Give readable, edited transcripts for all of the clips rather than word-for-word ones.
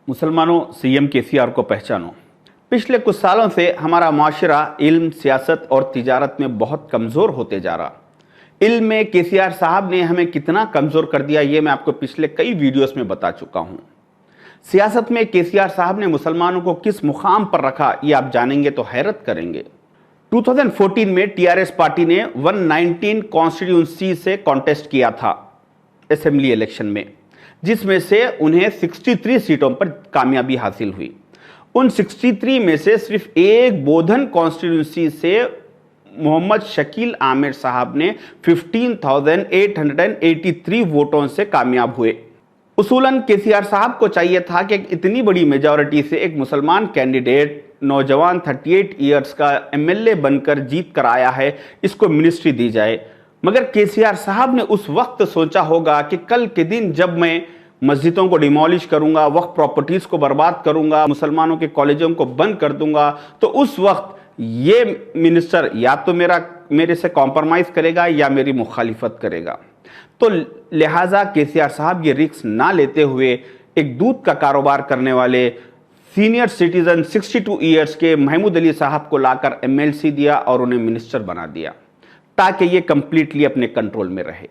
मुसलमानों CM KCR को पहचानो। पिछले कुछ सालों से हमारा माशरा इल्म, सियासत और तिजारत में बहुत कमज़ोर होते जा रहा। इल्म में केसीआर साहब ने हमें कितना कमज़ोर कर दिया ये मैं आपको पिछले कई वीडियोस में बता चुका हूँ। सियासत में केसीआर साहब ने मुसलमानों को किस मुकाम पर रखा ये आप जानेंगे तो हैरत करेंगे। 2014 में टीआरएस पार्टी ने 119 कॉन्स्टिट्यूंसी से कॉन्टेस्ट किया था असेंबली इलेक्शन में, जिसमें से उन्हें 63 सीटों पर कामयाबी हासिल हुई। उन 63 में से सिर्फ एक बोधन कॉन्स्टिट्यूंसी से मोहम्मद शकील आमिर साहब ने 15,883 वोटों से कामयाब हुए। उसूलन केसीआर साहब को चाहिए था कि इतनी बड़ी मेजॉरिटी से एक मुसलमान कैंडिडेट, नौजवान 38 इयर्स का एमएलए बनकर जीत कर आया है, इसको मिनिस्ट्री दी जाए। मगर केसीआर साहब ने उस वक्त सोचा होगा कि कल के दिन जब मैं मस्जिदों को डिमोलिश करूंगा, वक्फ प्रॉपर्टीज को बर्बाद करूंगा, मुसलमानों के कॉलेजों को बंद कर दूंगा, तो उस वक्त ये मिनिस्टर या तो मेरे से कॉम्प्रोमाइज करेगा या मेरी मुखालिफत करेगा। तो लिहाजा केसीआर साहब ये रिस्क ना लेते हुए एक दूध का कारोबार करने वाले सीनियर सिटीजन 62 इयर्स के महमूद अली साहब को लाकर एमएलसी दिया और उन्हें मिनिस्टर बना दिया ताकि ये कंप्लीटली अपने कंट्रोल में रहे।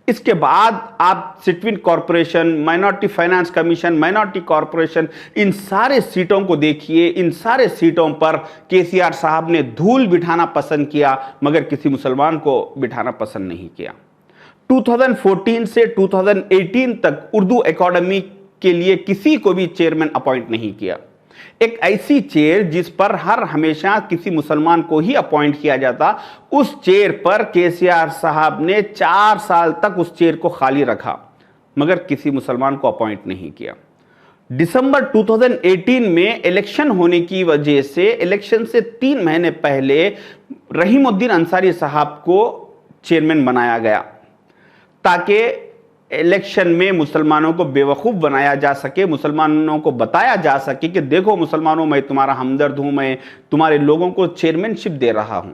इसके बाद आप सिटवीन corporation, minority finance commission, minority corporation, इन सारे सीटों को देखिए। इन सारे सीटों पर केसीआर साहब ने धूल बिठाना पसंद किया मगर किसी मुसलमान को बिठाना पसंद नहीं किया। 2014 से 2018 तक उर्दू एकेडमी के लिए किसी को भी चेयरमैन अपॉइंट नहीं किया। एक ऐसी चेयर जिस पर हर हमेशा किसी मुसलमान को ही अपॉइंट किया जाता, उस चेयर पर केसीआर साहब ने 4 साल तक उस चेयर को खाली रखा मगर किसी मुसलमान को अपॉइंट नहीं किया। दिसंबर 2018 में इलेक्शन होने की वजह से इलेक्शन से 3 महीने पहले रहीमुद्दीन अंसारी साहब को चेयरमैन बनाया गया ताकि इलेक्शन में मुसलमानों को बेवकूफ़ बनाया जा सके, मुसलमानों को बताया जा सके कि देखो मुसलमानों, मैं तुम्हारा हमदर्द हूं, मैं तुम्हारे लोगों को चेयरमैनशिप दे रहा हूं।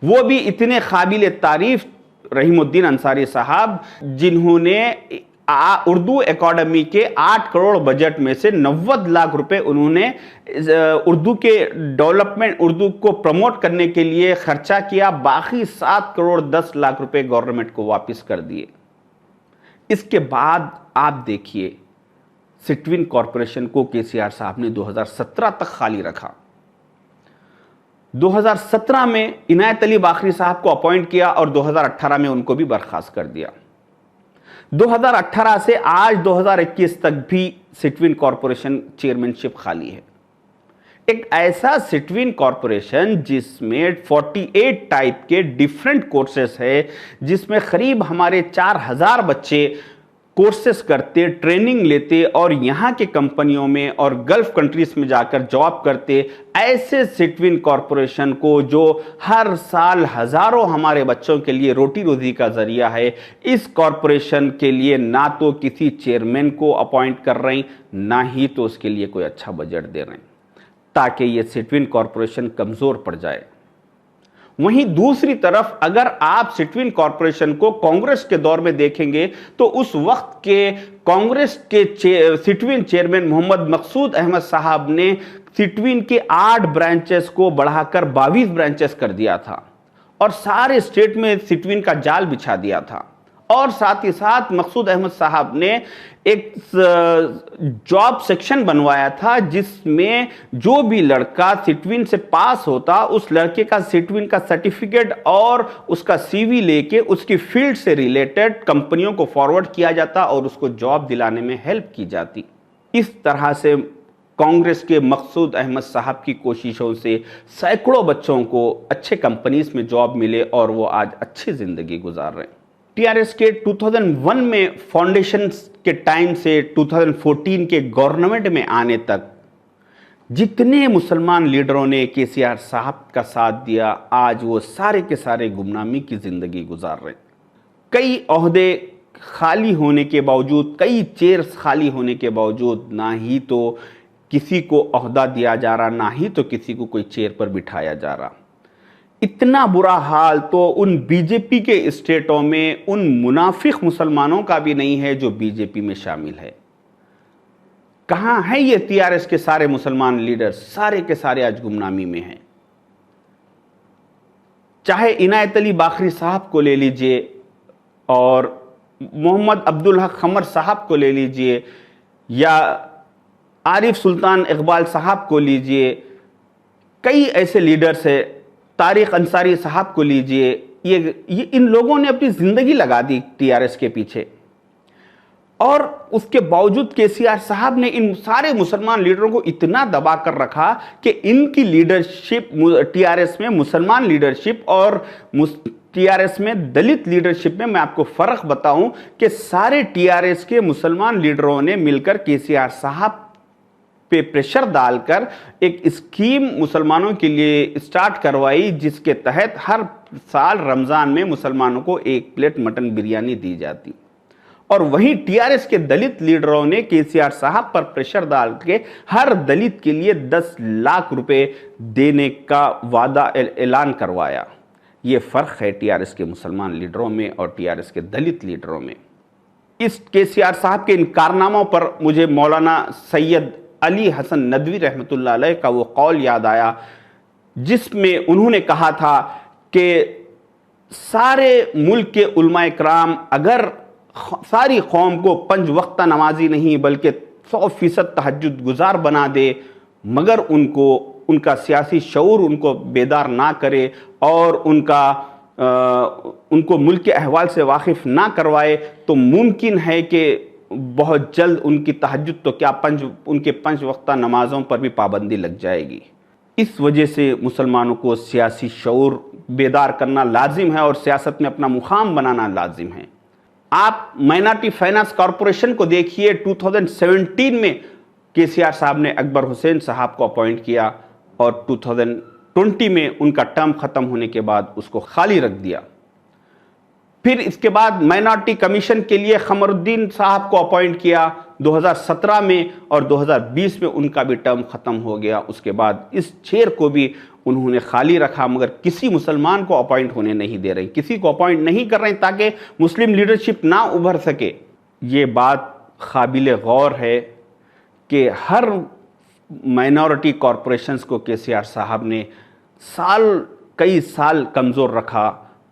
वो भी इतने काबिल तारीफ रहीमुद्दीन अंसारी साहब, जिन्होंने उर्दू एकेडमी के 8 करोड़ बजट में से 90 लाख रुपए उन्होंने उर्दू के डेवलपमेंट, उर्दू को प्रमोट करने के लिए खर्चा किया। बाकी 7 करोड़ 10 लाख रुपए गवर्नमेंट को वापस कर दिए। इसके बाद आप देखिए सिटवीन कॉरपोरेशन को केसीआर साहब ने 2017 तक खाली रखा। 2017 में इनायत अली बाखरी साहब को अपॉइंट किया और 2018 में उनको भी बर्खास्त कर दिया। 2018 से आज 2021 तक भी सिटवीन कॉरपोरेशन चेयरमैनशिप खाली है। एक ऐसा सिटवीन कॉरपोरेशन जिसमें 48 टाइप के डिफरेंट कोर्सेस है, जिसमें करीब हमारे 4000 बच्चे कोर्सेस करते, ट्रेनिंग लेते और यहाँ के कंपनियों में और गल्फ कंट्रीज में जाकर जॉब करते, ऐसे सिटवीन कॉरपोरेशन को जो हर साल हजारों हमारे बच्चों के लिए रोटी रोजी का जरिया है, इस कॉरपोरेशन के लिए ना तो किसी चेयरमैन को अपॉइंट कर रहे हैं, ना ही तो उसके लिए कोई अच्छा बजट दे रहे हैं ताकि ये सिटवीन कॉरपोरेशन कमजोर पड़ जाए। वहीं दूसरी तरफ अगर आप सिटवीन कॉरपोरेशन को कांग्रेस के दौर में देखेंगे तो उस वक्त के कांग्रेस के सिटवीन चेयरमैन मोहम्मद मकसूद अहमद साहब ने सिटवीन के 8 ब्रांचेस को बढ़ाकर 22 ब्रांचेस कर दिया था और सारे स्टेट में सिटवीन का जाल बिछा दिया था। और साथ ही साथ मकसूद अहमद साहब ने एक जॉब सेक्शन बनवाया था जिसमें जो भी लड़का सिटवीन से पास होता, उस लड़के का सिटवीन का सर्टिफिकेट और उसका सीवी लेके उसकी फील्ड से रिलेटेड कंपनियों को फॉरवर्ड किया जाता और उसको जॉब दिलाने में हेल्प की जाती। इस तरह से कांग्रेस के मकसूद अहमद साहब की कोशिशों से सैकड़ों बच्चों को अच्छे कंपनीज में जॉब मिले और वो आज अच्छी जिंदगी गुजार रहे हैं। टीआरएस के 2001 में फाउंडेशन के टाइम से 2014 के गवर्नमेंट में आने तक जितने मुसलमान लीडरों ने केसीआर साहब का साथ दिया, आज वो सारे के सारे गुमनामी की जिंदगी गुजार रहे हैं। कई ओहदे खाली होने के बावजूद, कई चेयर्स खाली होने के बावजूद ना ही तो किसी को ओहदा दिया जा रहा, ना ही तो किसी को कोई चेयर पर बिठाया जा रहा। इतना बुरा हाल तो उन बीजेपी के स्टेटों में उन मुनाफिक मुसलमानों का भी नहीं है जो बीजेपी में शामिल है। کہاں ہیں یہ TRS کے سارے مسلمان لیڈر؟ سارے کے سارے آج گمنامی میں ہیں. چاہے عنایت علی باقری صاحب کو لے لیجئے اور محمد عبدالحق خمر صاحب کو لے لیجئے یا عارف سلطان اقبال صاحب کو لیجئے، کئی ایسے لیڈرز ہیں، طارق انصاری صاحب کو لیجئے، یہ ان لوگوں نے اپنی زندگی لگا دی TRS کے پیچھے، اور اس کے باوجود KCR صاحب نے ان سارے مسلمان لیڈروں کو اتنا دبا کر رکھا کہ ان کی لیڈرشپ TRS میں مسلمان لیڈرشپ اور TRS میں دلت لیڈرشپ میں آپ کو فرق بتاؤں کہ سارے TRS کے مسلمان لیڈروں نے مل کر KCR صاحب پہ پریشر ڈال کر ایک اسکیم مسلمانوں کے لیے اسٹارٹ کروائی، جس کے تحت ہر سال رمضان میں مسلمانوں کو 1 پلیٹ مٹن بریانی دی جاتی. اور وہیں TRS کے دلت لیڈروں نے KCR صاحب پر پریشر ڈال کے ہر دلت کے لیے 10 لاکھ روپے دینے کا وعدہ اعلان کروایا. یہ فرق ہے TRS کے مسلمان لیڈروں میں اور TRS کے دلت لیڈروں میں. اس KCR صاحب کے ان کارناموں پر مجھے مولانا سید علی حسن ندوی رحمۃ اللہ علیہ کا وہ قول یاد آیا، جس میں انہوں نے کہا تھا کہ سارے ملک کے علماء کرام اگر ساری قوم کو 5 وقتہ نمازی نہیں بلکہ 100% تہجد گزار بنا دے، مگر ان کا سیاسی شعور ان کو بیدار نہ کرے اور ان کو ملک کے احوال سے واقف نہ کروائے، تو ممکن ہے کہ بہت جلد ان کی تہجد تو کیا ان کے 5 وقتہ نمازوں پر بھی پابندی لگ جائے گی. اس وجہ سے مسلمانوں کو سیاسی شعور بیدار کرنا لازم ہے اور سیاست میں اپنا مقام بنانا لازم ہے. آپ مائنارٹی فائنانس کارپوریشن کو دیکھیے، 2017 میں KCR صاحب نے اکبر حسین صاحب کو اپوائنٹ کیا اور 2020 میں ان کا ٹرم ختم ہونے کے بعد اس کو خالی رکھ دیا. پھر اس کے بعد مائنارٹی کمیشن کے لیے قمر الدین صاحب کو اپوائنٹ کیا 2017 میں، اور 2020 میں ان کا بھی ٹرم ختم ہو گیا. اس کے بعد اس چیئر کو بھی انہوں نے خالی رکھا، مگر کسی مسلمان کو اپوائنٹ ہونے نہیں دے رہے، کسی کو اپوائنٹ نہیں کر رہے تاکہ مسلم لیڈرشپ نہ ابھر سکے. یہ بات قابل غور ہے کہ ہر مائنورٹی کارپوریشنز کو KCR صاحب نے کئی سال کمزور رکھا،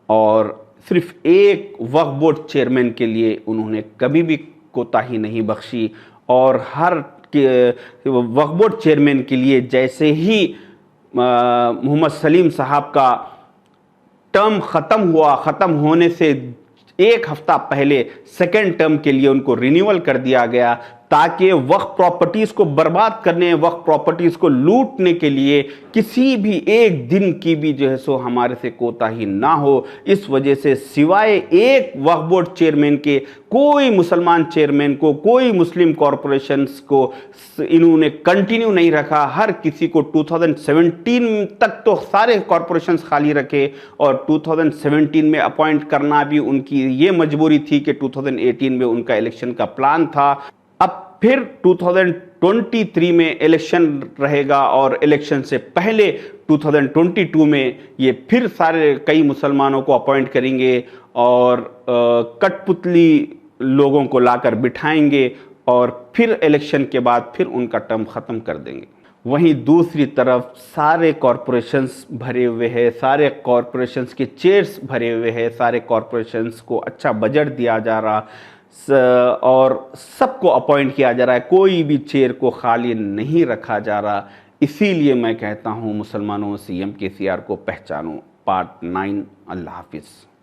اور صرف ایک وقف بورڈ چیئرمین کے لیے انہوں نے کبھی بھی کوتاہی نہیں بخشی. اور ہر وقف بورڈ چیئرمین کے لیے جیسے ہی محمد سلیم صاحب کا ٹرم ختم ہونے سے 1 ہفتہ پہلے سیکنڈ ٹرم کے لیے ان کو رینیول کر دیا گیا، تاکہ وقف پراپرٹیز کو برباد کرنے، وقف پراپرٹیز کو لوٹنے کے لیے کسی بھی ایک دن کی بھی جو ہے سو ہمارے سے کوتاہی نہ ہو. اس وجہ سے سوائے ایک وقف بورڈ چیئرمین کے کوئی مسلمان چیئرمین کو، کوئی مسلم کارپوریشنز کو انہوں نے کنٹینیو نہیں رکھا. ہر کسی کو 2017 تک تو سارے کارپوریشنز خالی رکھے، اور 2017 میں اپوائنٹ کرنا بھی ان کی یہ مجبوری تھی کہ 2018 میں ان کا الیکشن کا پلان تھا. اب پھر 2023 میں الیکشن رہے گا، اور الیکشن سے پہلے 2022 میں یہ پھر کئی مسلمانوں کو اپوائنٹ کریں گے اور کٹ پتلی لوگوں کو لا کر بٹھائیں گے، اور پھر الیکشن کے بعد پھر ان کا ٹرم ختم کر دیں گے. وہیں دوسری طرف سارے کارپوریشنز بھرے ہوئے ہیں، سارے کارپوریشنز کے چیئرز بھرے ہوئے ہیں، سارے کارپوریشنز کو اچھا بجٹ دیا جا رہا اور سب کو اپوائنٹ کیا جا رہا ہے، کوئی بھی چیئر کو خالی نہیں رکھا جا رہا. اسی لیے میں کہتا ہوں مسلمانوں CM KCR کو پہچانو. پارٹ 9. اللہ حافظ.